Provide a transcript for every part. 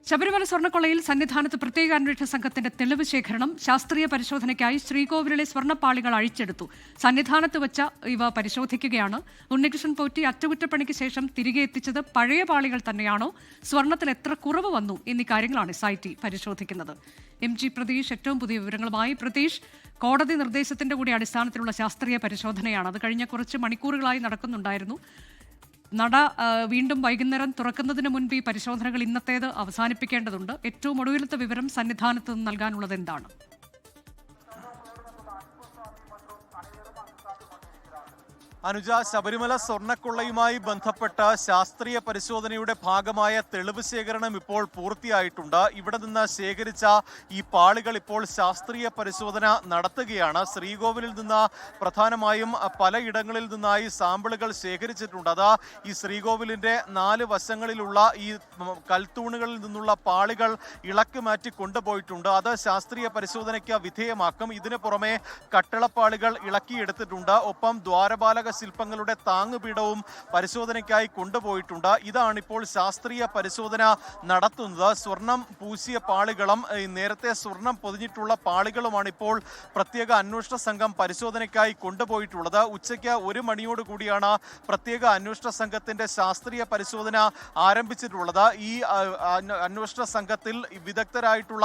ശബരിമല സ്വർണ്ണക്കൊള്ളയിൽ സന്നിധാനത്ത് പ്രത്യേക അന്വേഷണ സംഘത്തിന്റെ തെളിവ് ശേഖരണം ശാസ്ത്രീയ പരിശോധനയ്ക്കായി ശ്രീകോവിലിലെ സ്വർണ്ണപ്പാളികൾ അഴിച്ചെടുത്തു. സന്നിധാനത്ത് വച്ച ഇവ പരിശോധിക്കുകയാണ്. ഉണ്ണികൃഷ്ണൻ പോറ്റി അറ്റകുറ്റപ്പണിക്ക് ശേഷം തിരികെ എത്തിച്ചത് പഴയ പാളികൾ തന്നെയാണോ, സ്വർണ്ണത്തിൽ എത്ര കുറവ് വന്നു എന്നീ കാര്യങ്ങളാണ് SIT പരിശോധിക്കുന്നത്. MG പ്രതീഷ് ഏറ്റവും പുതിയ വിവരങ്ങളുമായി. പ്രതീഷ്, കോടതി നിർദ്ദേശത്തിന്റെ കൂടി അടിസ്ഥാനത്തിലുള്ള ശാസ്ത്രീയ പരിശോധനയാണ്. അത് കഴിഞ്ഞ കുറച്ച് മണിക്കൂറുകളായി നടക്കുന്നുണ്ടായിരുന്നു. നട വീണ്ടും വൈകുന്നേരം തുറക്കുന്നതിന് മുൻപ് ഈ പരിശോധനകൾ ഇന്നത്തേത് അവസാനിപ്പിക്കേണ്ടതുണ്ട്. ഏറ്റവും ഒടുവിലത്തെ വിവരം സന്നിധാനത്ത് നിന്ന് നൽകാനുള്ളത് എന്താണ്? അനുജ, ശബരിമല സ്വർണ്ണക്കൊള്ളയുമായി ബന്ധപ്പെട്ട ശാസ്ത്രീയ പരിശോധനയുടെ ഭാഗമായ തെളിവ് ശേഖരണം ഇപ്പോൾ പൂർത്തിയായിട്ടുണ്ട്. ഇവിടെ നിന്ന് ശേഖരിച്ച ഈ പാളികൾ ഇപ്പോൾ ശാസ്ത്രീയ പരിശോധന നടത്തുകയാണ്. ശ്രീകോവിലിൽ നിന്ന് പ്രധാനമായും പലയിടങ്ങളിൽ നിന്നായി സാമ്പിളുകൾ ശേഖരിച്ചിട്ടുണ്ട്. അത് ഈ ശ്രീകോവിലിന്റെ 4 വശങ്ങളിലുള്ള ഈ കൽത്തൂണുകളിൽ നിന്നുള്ള പാളികൾ ഇളക്കി മാറ്റി കൊണ്ടുപോയിട്ടുണ്ട്. അത് ശാസ്ത്രീയ പരിശോധനയ്ക്ക് വിധേയമാക്കും. ഇതിനു പുറമെ കട്ടളപ്പാളികൾ ഇളക്കിയെടുത്തിട്ടുണ്ട്. ഒപ്പം ദ്വാരപാലക ശില്പങ്ങളുടെ താങ്ങുപീഠവും പരിശോധനയ്ക്കായി കൊണ്ടുപോയിട്ടുണ്ട്. ഇതാണിപ്പോൾ ശാസ്ത്രീയ പരിശോധന നടത്തുന്നത്. സ്വർണം പൂശിയ പാളികളും നേരത്തെ സ്വർണം പൊതിഞ്ഞിട്ടുള്ള പാളികളുമാണ് ഇപ്പോൾ പ്രത്യേക അന്വേഷണ സംഘം പരിശോധനയ്ക്കായി കൊണ്ടുപോയിട്ടുള്ളത്. ഉച്ചയ്ക്ക് 1 മണിയോട് കൂടിയാണ് പ്രത്യേക അന്വേഷണ സംഘത്തിന്റെ ശാസ്ത്രീയ പരിശോധന ആരംഭിച്ചിട്ടുള്ളത്. ഈ അന്വേഷണ സംഘത്തിൽ വിദഗ്ധരായിട്ടുള്ള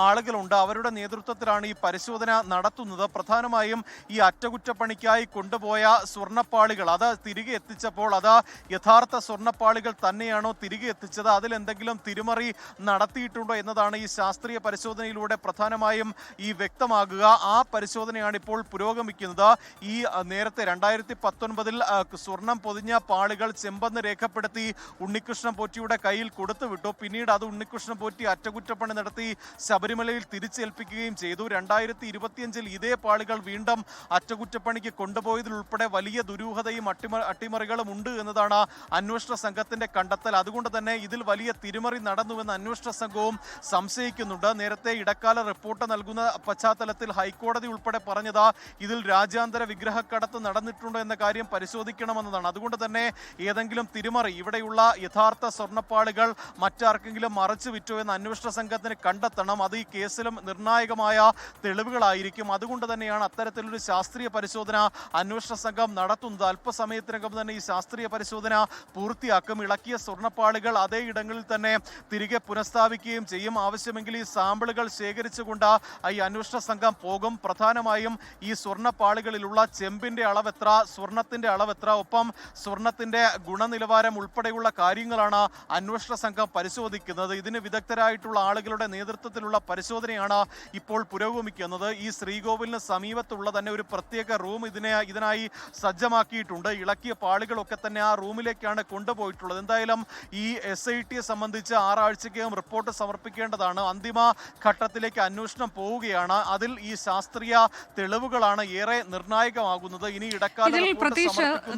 ആളുകളുണ്ട്. അവരുടെ നേതൃത്വത്തിലാണ് ഈ പരിശോധന നടത്തുന്നത്. പ്രധാനമായും ഈ അറ്റകുറ്റപ്പണിക്കായി കൊണ്ടുപോയ സ്വർണ്ണപ്പാളികൾ അത് തിരികെ എത്തിച്ചപ്പോൾ അത് യഥാർത്ഥ സ്വർണ്ണപ്പാളികൾ തന്നെയാണോ തിരികെ എത്തിച്ചത്, അതിലെന്തെങ്കിലും തിരിമറി നടത്തിയിട്ടുണ്ടോ എന്നതാണ് ഈ ശാസ്ത്രീയ പരിശോധനയിലൂടെ പ്രധാനമായും ഈ വ്യക്തമാകുക. ആ പരിശോധനയാണ് ഇപ്പോൾ പുരോഗമിക്കുന്നത്. ഈ നേരത്തെ 2019 സ്വർണം പൊതിഞ്ഞ പാളികൾ ചെമ്പെന്ന് രേഖപ്പെടുത്തി ഉണ്ണികൃഷ്ണൻ പോറ്റിയുടെ കയ്യിൽ കൊടുത്തുവിട്ടു. പിന്നീട് അത് ഉണ്ണികൃഷ്ണൻ പോറ്റി അറ്റകുറ്റപ്പണി നടത്തി ശബരിമലയിൽ തിരിച്ചേൽപ്പിക്കുകയും ചെയ്തു. 2025 ഇതേ പാളികൾ വീണ്ടും അറ്റകുറ്റപ്പണിക്ക് കൊണ്ടുപോയതിലുൾപ്പെടെ വലിയ ദുരൂഹതയും അട്ടിമറികളും ഉണ്ട് എന്നതാണ് അന്വേഷണ സംഘത്തിന്റെ കണ്ടെത്തൽ. അതുകൊണ്ട് തന്നെ ഇതിൽ വലിയ തിരിമറി നടന്നുവെന്ന് അന്വേഷണ സംഘവും സംശയിക്കുന്നുണ്ട്. നേരത്തെ ഇടക്കാല റിപ്പോർട്ട് നൽകുന്ന പശ്ചാത്തലത്തിൽ ഹൈക്കോടതി ഉൾപ്പെടെ പറഞ്ഞത് ഇതിൽ രാജ്യാന്തര വിഗ്രഹക്കടത്ത് നടന്നിട്ടുണ്ടോ എന്ന കാര്യം പരിശോധിക്കണമെന്നതാണ്. അതുകൊണ്ട് തന്നെ ഏതെങ്കിലും തിരിമറി, ഇവിടെയുള്ള യഥാർത്ഥ സ്വർണ്ണപ്പാളികൾ മറ്റാർക്കെങ്കിലും മറച്ചു വിറ്റോ എന്ന് അന്വേഷണ സംഘത്തിന് കണ്ടെത്തണം. അത് ഈ കേസിലും നിർണായകമായ തെളിവുകളായിരിക്കും. അതുകൊണ്ട് തന്നെയാണ് അത്തരത്തിലൊരു ശാസ്ത്രീയ പരിശോധന അന്വേഷണ സംഘം നടത്തുന്നത്. അല്പസമയത്തിനകം തന്നെ ഈ ശാസ്ത്രീയ പരിശോധന പൂർത്തിയാക്കും. ഇളക്കിയ സ്വർണ്ണപ്പാളികൾ അതേ ഇടങ്ങളിൽ തന്നെ തിരികെ പുനഃസ്ഥാപിക്കുകയും ചെയ്യും. ആവശ്യമെങ്കിൽ ഈ സാമ്പിളുകൾ ശേഖരിച്ചുകൊണ്ട് ഈ അന്വേഷണ സംഘം പോകും. പ്രധാനമായും ഈ സ്വർണ്ണപ്പാളികളിലുള്ള ചെമ്പിന്റെ അളവെത്ര, സ്വർണത്തിന്റെ അളവെത്ര, ഒപ്പം സ്വർണത്തിന്റെ ഗുണനിലവാരം ഉൾപ്പെടെയുള്ള കാര്യങ്ങളാണ് അന്വേഷണ സംഘം പരിശോധിക്കുന്നത്. ഇതിന് വിദഗ്ധരായിട്ടുള്ള ആളുകളുടെ നേതൃത്വത്തിലുള്ള പരിശോധനയാണ് ഇപ്പോൾ പുരോഗമിക്കുന്നത്. ഈ ശ്രീകോവിലിന് സമീപത്തുള്ള തന്നെ ഒരു പ്രത്യേക റൂം ഇതിനായി സജ്ജമാക്കിയിട്ടുണ്ട്. ഇളക്കിയ പാളികളൊക്കെ തന്നെ ആ റൂമിലേക്കാണ് കൊണ്ടുപോയിട്ടുള്ളത്. എന്തായാലും ഈ SIT സംബന്ധിച്ച് 6 ആഴ്ചയ്ക്കകം റിപ്പോർട്ട് സമർപ്പിക്കേണ്ടതാണ്. അന്തിമ ഘട്ടത്തിലേക്ക് അന്വേഷണം പോവുകയാണ്. അതിൽ ഈ ശാസ്ത്രീയ തെളിവുകളാണ് ഏറെ നിർണായകമാകുന്നത്. ഇനി ഇടക്കാല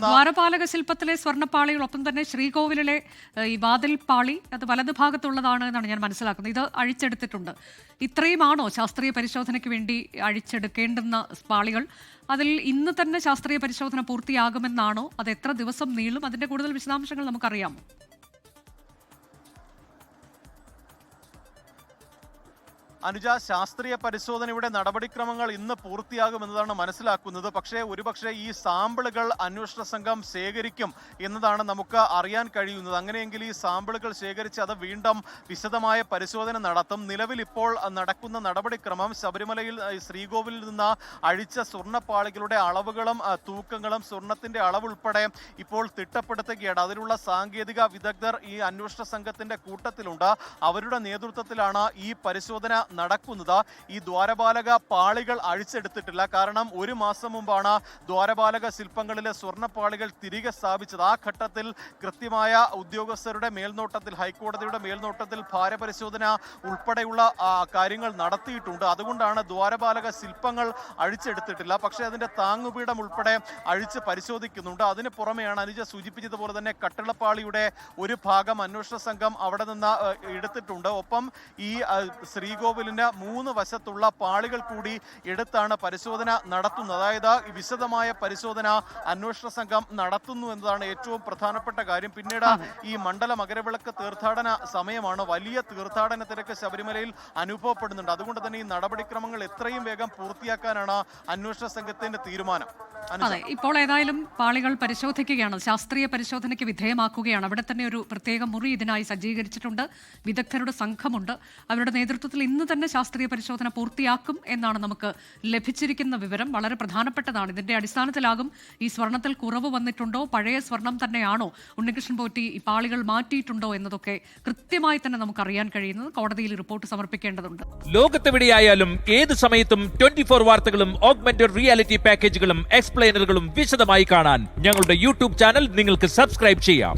ദ്വാരപാലക ശില്പത്തിലെ സ്വർണ്ണപ്പാളികളൊപ്പം തന്നെ ശ്രീകോവിലിലെ ഈ വാതിൽ പാളി അത് വലതു ഭാഗത്തുള്ളതാണ് എന്നാണ് ഞാൻ മനസ്സിലാക്കുന്നത്. ഇത് അഴിച്ചെടുത്തിട്ടുണ്ട്. ഇത്രയുമാണോ ശാസ്ത്രീയ പരിശോധനയ്ക്ക് വേണ്ടി അഴിച്ചെടുക്കേണ്ടുന്ന പാളികൾ? അതിൽ ഇന്ന് തന്നെ ശാസ്ത്രീയ പരിശോധന പൂർത്തിയാകുമെന്നാണോ? അത് എത്ര ദിവസം നീളും? അതിന്റെ കൂടുതൽ വിശദാംശങ്ങൾ നമുക്കറിയാമോ? അനുജ, ശാസ്ത്രീയ പരിശോധനയുടെ നടപടിക്രമങ്ങൾ ഇന്ന് പൂർത്തിയാകുമെന്നതാണ് മനസ്സിലാക്കുന്നത്. പക്ഷേ ഒരുപക്ഷെ ഈ സാമ്പിളുകൾ അന്വേഷണ സംഘം ശേഖരിക്കും എന്നതാണ് നമുക്ക് അറിയാൻ കഴിയുന്നത്. അങ്ങനെയെങ്കിൽ ഈ സാമ്പിളുകൾ ശേഖരിച്ച് അത് വീണ്ടും വിശദമായ പരിശോധന നടത്തും. നിലവിൽ ഇപ്പോൾ നടക്കുന്ന നടപടിക്രമം ശബരിമലയിൽ ശ്രീകോവിലിൽ നിന്ന് അഴിച്ച സ്വർണ്ണപ്പാളികളുടെ അളവുകളും തൂക്കങ്ങളും സ്വർണത്തിന്റെ അളവുൾപ്പെടെ ഇപ്പോൾ തിട്ടപ്പെടുത്തുകയാണ്. അതിനുള്ള സാങ്കേതിക വിദഗ്ധർ ഈ അന്വേഷണ സംഘത്തിന്റെ കൂട്ടത്തിലുണ്ട്. അവരുടെ നേതൃത്വത്തിലാണ് ഈ പരിശോധന നടക്കുന്നത്. ഈ ദ്വാരപാലക പാളികൾ അഴിച്ചെടുത്തിട്ടില്ല. കാരണം 1 മാസം മുമ്പാണ് ദ്വാരപാലക ശില്പങ്ങളിലെ സ്വർണ്ണപ്പാളികൾ തിരികെ സ്ഥാപിച്ചത്. ആ ഘട്ടത്തിൽ കൃത്യമായ ഉദ്യോഗസ്ഥരുടെ മേൽനോട്ടത്തിൽ, ഹൈക്കോടതിയുടെ മേൽനോട്ടത്തിൽ ഭാരപരിശോധന ഉൾപ്പെടെയുള്ള കാര്യങ്ങൾ നടത്തിയിട്ടുണ്ട്. അതുകൊണ്ടാണ് ദ്വാരപാലക ശില്പങ്ങൾ അഴിച്ചെടുത്തിട്ടില്ല. പക്ഷേ അതിന്റെ താങ്ങുപീഠം ഉൾപ്പെടെ അഴിച്ച് പരിശോധിക്കുന്നുണ്ട്. അതിന് പുറമെയാണ് അനുജ സൂചിപ്പിച്ചതുപോലെ തന്നെ കട്ടിളപ്പാളിയുടെ ഒരു ഭാഗം അന്വേഷണ സംഘം അവിടെ നിന്ന് എടുത്തിട്ടുണ്ട്. ഒപ്പം ഈ ശ്രീകോവിൽ ശ്രീകോവിലിന്റെ 3 വശത്തുള്ള പാളികൾ കൂടി എടുത്താണ് പരിശോധന നടത്തുന്നത്. അതായത് വിശദമായ പരിശോധന അന്വേഷണ സംഘം നടത്തുന്നു എന്നതാണ് ഏറ്റവും പ്രധാനപ്പെട്ട കാര്യം. പിന്നീട് ഈ മണ്ഡല മകരവിളക്ക് തീർത്ഥാടന സമയമാണ്. വലിയ തീർത്ഥാടന തിരക്ക് ശബരിമലയിൽ അനുഭവപ്പെടുന്നുണ്ട്. അതുകൊണ്ട് തന്നെ ഈ നടപടിക്രമങ്ങൾ എത്രയും വേഗം പൂർത്തിയാക്കാനാണ് അന്വേഷണ സംഘത്തിന്റെ തീരുമാനം. അതെ, ഇപ്പോൾ ഏതായാലും പാളികൾ പരിശോധിക്കുകയാണ്, ശാസ്ത്രീയ പരിശോധനയ്ക്ക് വിധേയമാക്കുകയാണ്. അവിടെ തന്നെ ഒരു പ്രത്യേക മുറി ഇതിനായി സജ്ജീകരിച്ചിട്ടുണ്ട്. വിദഗ്ധരുടെ സംഘമുണ്ട്. അവരുടെ നേതൃത്വത്തിൽ ഇന്ന് തന്നെ ശാസ്ത്രീയ പരിശോധന പൂർത്തിയാക്കും എന്നാണ് നമുക്ക് ലഭിച്ചിരിക്കുന്ന വിവരം. വളരെ പ്രധാനപ്പെട്ടതാണ്. ഇതിന്റെ അടിസ്ഥാനത്തിലാകും ഈ സ്വർണത്തിൽ കുറവ് വന്നിട്ടുണ്ടോ, പഴയ സ്വർണം തന്നെയാണോ, ഉണ്ണികൃഷ്ണൻ പോറ്റി ഈ പാളികൾ മാറ്റിയിട്ടുണ്ടോ എന്നതൊക്കെ കൃത്യമായി തന്നെ നമുക്ക് അറിയാൻ കഴിയുന്നത്. കോടതിയിൽ റിപ്പോർട്ട് സമർപ്പിക്കേണ്ടതുണ്ട്. ലോകത്തെവിടെയായാലും ഏത് സമയത്തും 24 വാർത്തകളും ഓഗ്മെന്റഡ് റിയാലിറ്റി പാക്കേജുകളും എക്സ്പ്ലെയിനറുകളും വിശദമായി കാണാൻ ഞങ്ങളുടെ യൂട്യൂബ് ചാനൽ നിങ്ങൾക്ക് സബ്സ്ക്രൈബ് ചെയ്യാം.